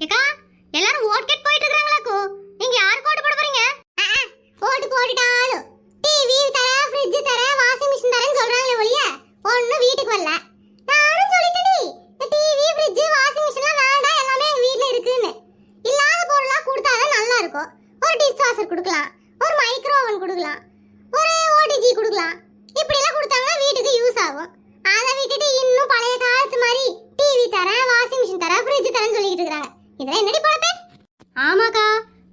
ஏக்கா எல்லாரும் vote gate போயிட்டு இருக்காங்களாக்கோ. நீங்க யாருக்கு ஓட்டு போட போறீங்க? ஓட்டு போட்டுட்டாலும் டிவி தர, ஃப்ரிட்ஜ் தர, வாஷிங் மிஷின் தரேன்னு சொல்றாங்களே ஒழிய ஒண்ணும் வீட்டுக்கு வரல. நானும் சொல்லிட்டேடி, இந்த டிவி, ஃப்ரிட்ஜ், வாஷிங் மிஷின்லாம் வேண்டாம், எல்லாமே எங்க வீட்ல இருக்குன்னு. இல்லாத பொருளா கொடுத்தாதான் நல்லா இருக்கும். ஒரு டிஷ் வாஷர் கொடுக்கலாம், ஒரு மைக்ரோ ஓவன் கொடுக்கலாம், ஒரு ஓடிஜி கொடுக்கலாம். இப்படி எல்லாம் கொடுத்தாங்கன்னா வீட்டுக்கு யூஸ் ஆகும். அதை விட்டுட்டு இன்னும் பழைய காலத்து மாதிரி டிவி தரேன், வாஷிங் மிஷின் தரேன், ஃப்ரிட்ஜ் தரேன்னு சொல்லிட்டு இருக்காங்க. இதெல்லாம் என்னடி பொழப்பு? ஆமாக்கா,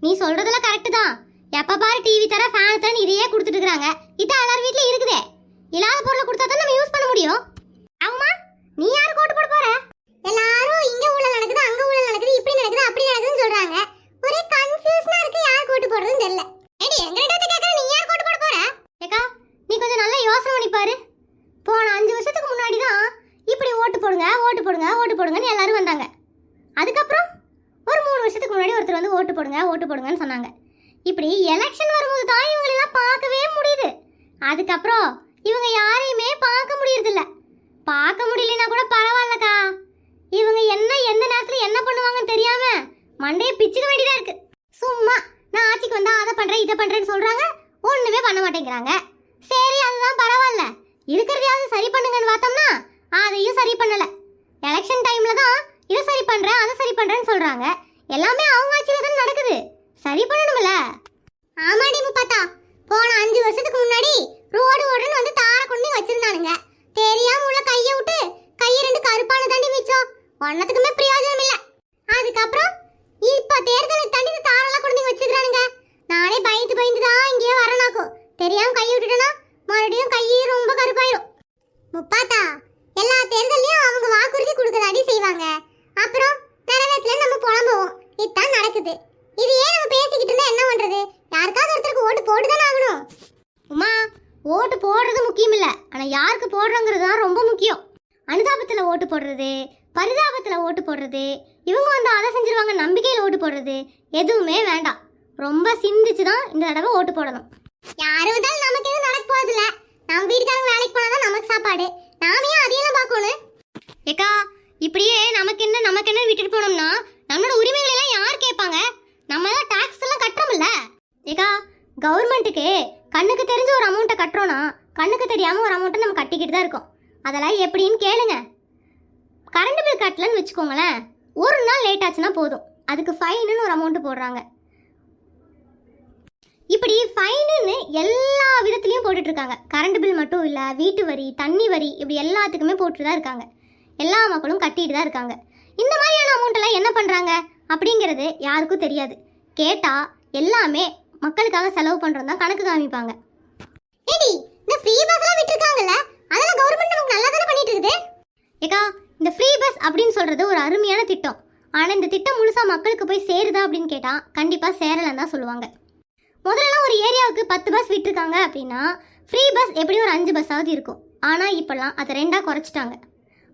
நீ சொல்றதெல்லாம் கரெக்ட் தான். எப்ப பாரு டிவி தர, ஃபேன் தரேன்னு இதையே கொடுத்துட்டு இருக்காங்க. இதான் எல்லார் வீட்லயும் இருக்குதே. இல்லாத பொருளை கொடுத்தா தான் நம்ம யூஸ் பண்ண முடியும். ஆமா, நீ யாருக்கு ஓட்டு போட போற? எல்லாரும் இங்க ஊழல் நடக்குது, அங்க ஊழல் நடக்குது, இப்படி நடக்குது, அப்படி நடக்குதுன்னு சொல்றாங்க. ஒரே கன்ஃபியூஷனா இருக்கு, யாருக்கு ஓட்டு போடுறதுன்னு தெரியல. ஏடி, எங்ககிட்ட கேக்குற, நீ யாருக்கு ஓட்டு போட போற? ஏக்கா, நீ கொஞ்சம் நல்லா யோசனை பண்ணி பாரு. போன 5 வருஷத்துக்கு முன்னாடி தான் இப்படி ஓட்டு போடுங்க, ஓட்டு போடுங்க, ஓட்டு போடுங்கன்னு எல்லாரும் வந்தாங்க. அதுக்கப்புறம் ஒரு 3 வருஷத்துக்கு முன்னாடி ஒருத்தர் வந்து ஓட்டு போடுங்க, ஓட்டு போடுங்கன்னு சொன்னாங்க. இப்படி எலெக்ஷன் வரும்போது தான் இவங்களெல்லாம் பார்க்கவே முடியுது. அதுக்கப்புறம் இவங்க யாரையுமே பார்க்க முடியறதில்ல. பார்க்க முடியலனா கூட பரவாயில்லக்கா, இவங்க என்ன எந்த நேரத்தில் என்ன பண்ணுவாங்கன்னு தெரியாம மண்டையை பிச்சுக்க வேண்டியதா இருக்கு. சும்மா நான் ஆட்சிக்கு வந்தா அதை பண்றேன், இதை பண்றேன்னு சொல்றாங்க, ஒண்ணுமே பண்ண மாட்டேங்கிறாங்க. சரி, அதுதான் பரவாயில்ல, இருக்கிறதையாவது சரி பண்ணுங்கன்னு பார்த்தோம்னா அதையும் சரி பண்ணல. எலெக்ஷன் டைம்ல தான் இதை சரி பண்றேன், அதை சரி பண்றேன்னு சொல்றாங்க. எல்லாமே அவங்க ஆட்சியில தான் நடக்குது, சரி பண்ணணும்ல. ஆமாடி முப்பாத்தா, போன 5 வருஷத்துக்கு முன்னாடி ரோடு ஓடுன்னு வந்து தார கொண்டு வச்சிருந்தானுங்க. தெரியாம உள்ள கையை விட்டு கையை 2 கருப்பான தாண்டி மிச்சம், ஒன்னத்துக்குமே பிரயோஜனம் இல்ல. அதுக்கப்புறம் இப்ப தேர்தலுக்கு தாண்டி இந்த தாரெல்லாம் கொண்டு வச்சிருக்கானுங்க. நானே பயந்து பயந்து தான் இங்கேயே வரனாக்கும். தெரியாம கையை விட்டுட்டேன்னா மறுபடியும் கையே ரொம்ப கருப்பாயிடும். முப்பாத்தா, எல்லா தேர்தலையும் அவங்க வாக்குறுதி கொடுக்கதாடி செய்வாங்க, அப்புறம் நிறைவேற்றல நம்ம புலம்புவோம். இதுதான் நடக்குது. இது ஏன் நம்ம பேசிக்கிட்டு இருந்தா என்ன பண்றது? யாருக்காவது ஒருத்தருக்கு ஓட்டு போட்டுதானே ஆகணும். உமா, ஓட்டு போடுறது முக்கியம் இல்ல, ஆனா யாருக்கு போடுறோங்கிறது தான் ரொம்ப முக்கியம். அனுதாபத்துல ஓட்டு போடுறது, பரிதாபத்துல ஓட்டு போடுறது, இவங்க வந்து அதை செஞ்சிருவாங்க நம்பிக்கையில் ஓட்டு போடுறது எதுவுமே வேண்டாம். ரொம்ப சிந்திச்சு தான் இந்த தடவை ஓட்டு போடணும். யாரு வந்தாலும் நமக்கு எதுவும் நடக்க போறதில்ல. நம்ம வீட்டுக்காரங்க வேலைக்கு போனாதான் நமக்கு சாப்பாடு, நாமே அதையெல்லாம் பார்க்கணும். ஏக்கா, இப்படியே நமக்கு என்ன விட்டுட்டு போனோம்னா நம்மளோட உரிமைகளை எல்லாம் யார் கேட்பாங்க? நம்ம தான் டாக்ஸ் எல்லாம் கட்டுறோம்ல. ஏக்கா, கவர்மெண்ட்டுக்கு கண்ணுக்கு தெரிஞ்ச ஒரு அமௌண்ட்டை கட்டுறோம்னா கண்ணுக்கு தெரியாம ஒரு அமௌண்ட்டை நம்ம கட்டிக்கிட்டு தான் இருக்கோம். அதெல்லாம் எப்படின்னு கேளுங்க. கரண்ட் பில் கட்டலன்னு வச்சுக்கோங்களேன், ஒரு நாள் லேட் ஆச்சுன்னா போதும், அதுக்கு ஃபைனுன்னு ஒரு அமௌண்ட் போடுறாங்க. இப்படி ஃபைனுன்னு எல்லா விதத்துலையும் போட்டுட்டு இருக்காங்க. கரண்ட் பில் மட்டும் இல்லை, வீட்டு வரி, தண்ணி வரி, இப்படி எல்லாத்துக்குமே போட்டு தான் இருக்காங்க. எல்லா மக்களும் கட்டிட்டு தான் இருக்காங்க. இந்த மாதிரியான அமௌண்ட் எல்லாம் என்ன பண்ணுறாங்க அப்படிங்கிறது யாருக்கும் தெரியாது. கேட்டால் எல்லாமே மக்களுக்காக செலவு பண்ணுறோம் தான் கணக்கு காமிப்பாங்க. ஏடி, இந்த ஃப்ரீ பஸ்லாம் விட்டுருக்காங்கல்ல, அதெல்லாம் கவர்மெண்ட் நமக்கு நல்லா தானே பண்ணிட்டு இருக்குது. ஏக்கா, இந்த ஃப்ரீ பஸ் அப்படின்னு சொல்கிறது ஒரு அருமையான திட்டம். ஆனால் இந்த திட்டம் முழுசாக மக்களுக்கு போய் சேருதா அப்படின்னு கேட்டால் கண்டிப்பாக சேரலன்னு தான் சொல்லுவாங்க. முதல்ல ஒரு ஏரியாவுக்கு 10 பஸ் விட்டுருக்காங்க அப்படின்னா ஃப்ரீ பஸ் எப்படியும் ஒரு 5 பஸ்ஸாவது இருக்கும். ஆனால் இப்போல்லாம் அதை 2ஆக குறைச்சிட்டாங்க.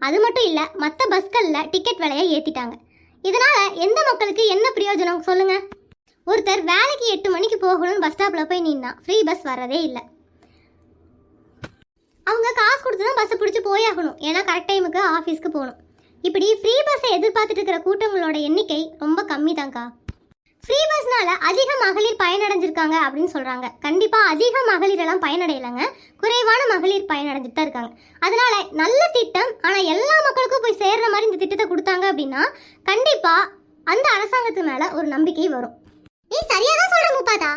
அது மட்டும் இல்லை, மற்ற பஸ்களில் டிக்கெட் விலையை ஏற்றிட்டாங்க. இதனால் எந்த மக்களுக்கு என்ன பிரயோஜனம் சொல்லுங்கள்? ஒருத்தர் வேலைக்கு 8 மணிக்கு போகணும்னு பஸ் ஸ்டாப்பில் போய் நின்னா ஃப்ரீ பஸ் வரதே இல்லை. அவங்க காசு கொடுத்து தான் பஸ்ஸை பிடிச்சி போயாகணும், ஏன்னா கரெக்ட் டைமுக்கு ஆஃபீஸ்க்கு போகணும். இப்படி ஃப்ரீ பஸ்ஸை எதிர்பார்த்துட்டு இருக்கிற கூட்டங்களோட எண்ணிக்கை ரொம்ப கம்மி தான்க்கா. ஃப்ரீ பஸ்னால அதிக மகளிர் பயனடைஞ்சிருக்காங்க அப்படின்னு சொல்கிறாங்க. கண்டிப்பாக அதிக மகளிரெல்லாம் பயனடையலைங்க, குறைவான மகளிர் பயனடைஞ்சிட்டு தான் இருக்காங்க. அதனால நல்ல திட்டம், ஆனால் எல்லா மக்களுக்கும் போய் சேர்ற மாதிரி இந்த திட்டத்தை கொடுத்தாங்க அப்படின்னா கண்டிப்பாக அந்த அரசாங்கத்து மேலே ஒரு நம்பிக்கை வரும். நீ சரியாக தான் சொல்கிற முப்பாத்தா,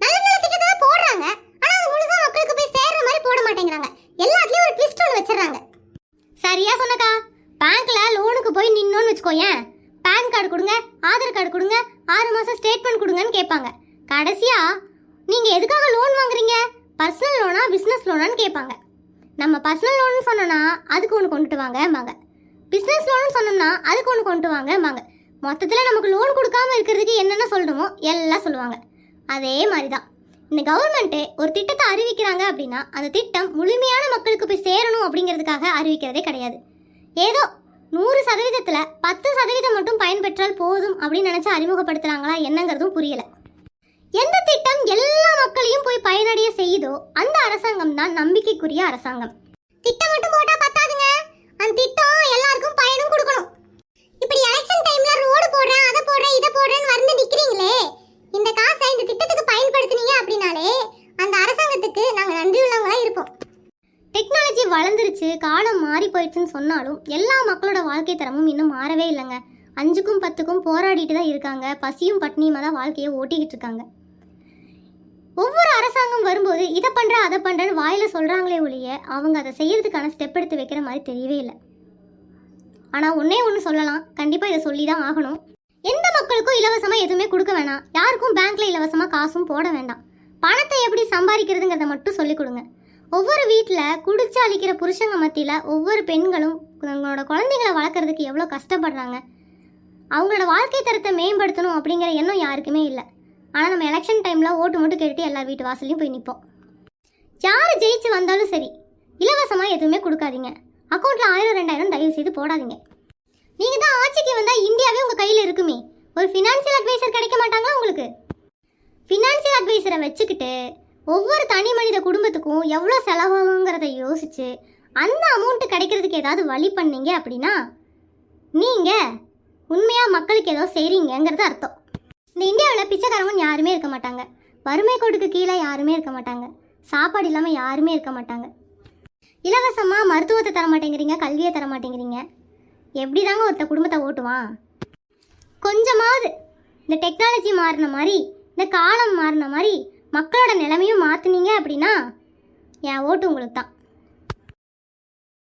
நல்ல நல்ல திட்டத்தை தான் போடுறாங்க, ஆனால் அது முழுசாக மக்களுக்கு போய் சேர்ற மாதிரி போட மாட்டேங்கிறாங்க. எல்லாத்துலேயும் ஒரு ட்விஸ்ட் ஒன்று வச்சிடறாங்க. சரியா சொன்னக்கா. பேங்க்ல லோனுக்கு போய் நின்னோன்னு வச்சுக்கோயேன், பேன் கார்டு கொடுங்க, ஆதார் கார்டு கொடுங்க, 6 மாதம் ஸ்டேட்மெண்ட் கொடுங்கன்னு கேட்பாங்க. கடைசியாக நீங்கள் எதுக்காக லோன் வாங்குறீங்க, பர்சனல் லோனா பிஸ்னஸ் லோனான்னு கேட்பாங்க. நம்ம பர்சனல் லோன்னு சொன்னோன்னா அதுக்கு ஒன்று கொண்டுட்டு வாங்கம்பாங்க, பிஸ்னஸ் லோன்னு சொன்னோம்னா அதுக்கு ஒன்று கொண்டு வாங்கம்பாங்க. மொத்தத்தில் நமக்கு லோன் கொடுக்காம இருக்கிறதுக்கு என்னென்ன சொல்லணுமோ எல்லாம் சொல்லுவாங்க. அதே மாதிரி தான் இந்த கவர்மெண்ட்டு ஒரு திட்டத்தை அறிவிக்கிறாங்க அப்படின்னா அந்த திட்டம் முழுமையான மக்களுக்கு போய் சேரணும் அப்படிங்கிறதுக்காக அறிவிக்கிறதே கிடையாது. ஏதோ 100%ல் 10% மட்டும் பயன்பெற்றால் போதும் அப்படின்னு நினச்சி அறிமுகப்படுத்துகிறாங்களா என்னங்கிறதும் புரியலை. எந்த திட்டம் எல்லா மக்களையும் போய் பயனடைய செய்யுதோ அந்த அரசாங்கம் தான் நம்பிக்கைக்குரிய அரசாங்கம். திட்டம் மட்டும் போட்டா பத்தாதுங்க, அந்த திட்டம் எல்லாருக்கும் பயனும் கொடுக்கணும். இப்படி எலெக்ஷன் டைம்ல ரோடு போடுறேன், அதை மாறி போயிடுச்சுன்னு சொன்னாலும் எல்லா மக்களோட வாழ்க்கை தரமும் இன்னும் மாறவே இல்லைங்க. 5க்கும் 10க்கும் போராடிட்டு தான் இருக்காங்க. பசியும் பட்னியுமா தான் வாழ்க்கையை ஓட்டிக்கிட்டு இருக்காங்க. ஒவ்வொரு அரசாங்கம் வரும்போது இதை பண்ணுற அதை பண்ணுறேன்னு வாயில் சொல்கிறாங்களே ஒழிய அவங்க அதை செய்யறதுக்கான ஸ்டெப் எடுத்து வைக்கிற மாதிரி தெரியவே இல்லை. ஆனால் ஒன்றே ஒன்று சொல்லலாம், கண்டிப்பாக இதை சொல்லி தான் ஆகணும். எந்த மக்களுக்கும் இலவசமாக எதுவுமே கொடுக்க வேணாம். யாருக்கும் பேங்க்கில் இலவசமாக காசும் போட வேண்டாம். பணத்தை எப்படி சம்பாதிக்கிறதுங்கிறத மட்டும் சொல்லிக் கொடுங்க. ஒவ்வொரு வீட்டில் குடிச்சு அழிக்கிற புருஷங்க மத்தியில் ஒவ்வொரு பெண்களும் தங்களோட குழந்தைங்களை வளர்க்குறதுக்கு எவ்வளோ கஷ்டப்படுறாங்க. அவங்களோட வாழ்க்கை தரத்தை மேம்படுத்தணும் அப்படிங்கிற எண்ணம் யாருக்குமே இல்லை. ஆனால் நம்ம எலெக்ஷன் டைமில் ஓட்டு மட்டும் கேட்டுட்டு எல்லா வீட்டு வாசலையும் போய் நிற்போம். யார் ஜெயிச்சு வந்தாலும் சரி, இலவசமாக எதுவுமே கொடுக்காதீங்க. அக்கௌண்ட்டில் 1000 2000 தயவு செய்து போடாதீங்க. நீங்கள் தான் ஆட்சிக்கு வந்தால் இந்தியாவே உங்கள் கையில் இருக்குமே. ஒரு ஃபினான்ஷியல் அட்வைசர் கிடைக்க மாட்டாங்களா உங்களுக்கு? ஃபினான்ஷியல் அட்வைசரை வச்சுக்கிட்டு ஒவ்வொரு தனி மனித குடும்பத்துக்கும் எவ்வளோ செலவாகுங்கிறத யோசிச்சு அந்த அமௌண்ட்டு கிடைக்கிறதுக்கு ஏதாவது வழி பண்ணீங்க அப்படின்னா நீங்கள் உண்மையாக மக்களுக்கு ஏதோ செய்கிறீங்கிறது அர்த்தம். இந்த இந்தியாவில் பிச்சைக்காரங்க யாருமே இருக்க மாட்டாங்க. வறுமை கோட்டுக்கு கீழே யாருமே இருக்க மாட்டாங்க. சாப்பாடு இல்லாமல் யாருமே இருக்க மாட்டாங்க. இலவசமாக மருத்துவத்தை தர மாட்டேங்கிறீங்க, கல்வியை தர மாட்டேங்கிறீங்க. எப்படி தாங்க ஒருத்த குடும்பத்தை ஓட்டுவான்? கொஞ்சமாவது இந்த டெக்னாலஜி மாறின மாதிரி, இந்த காலம் மாறின மாதிரி மக்களோட நிலைமையும் மாற்றினீங்க அப்படின்னா என் ஓட்டு உங்களுக்கு தான்.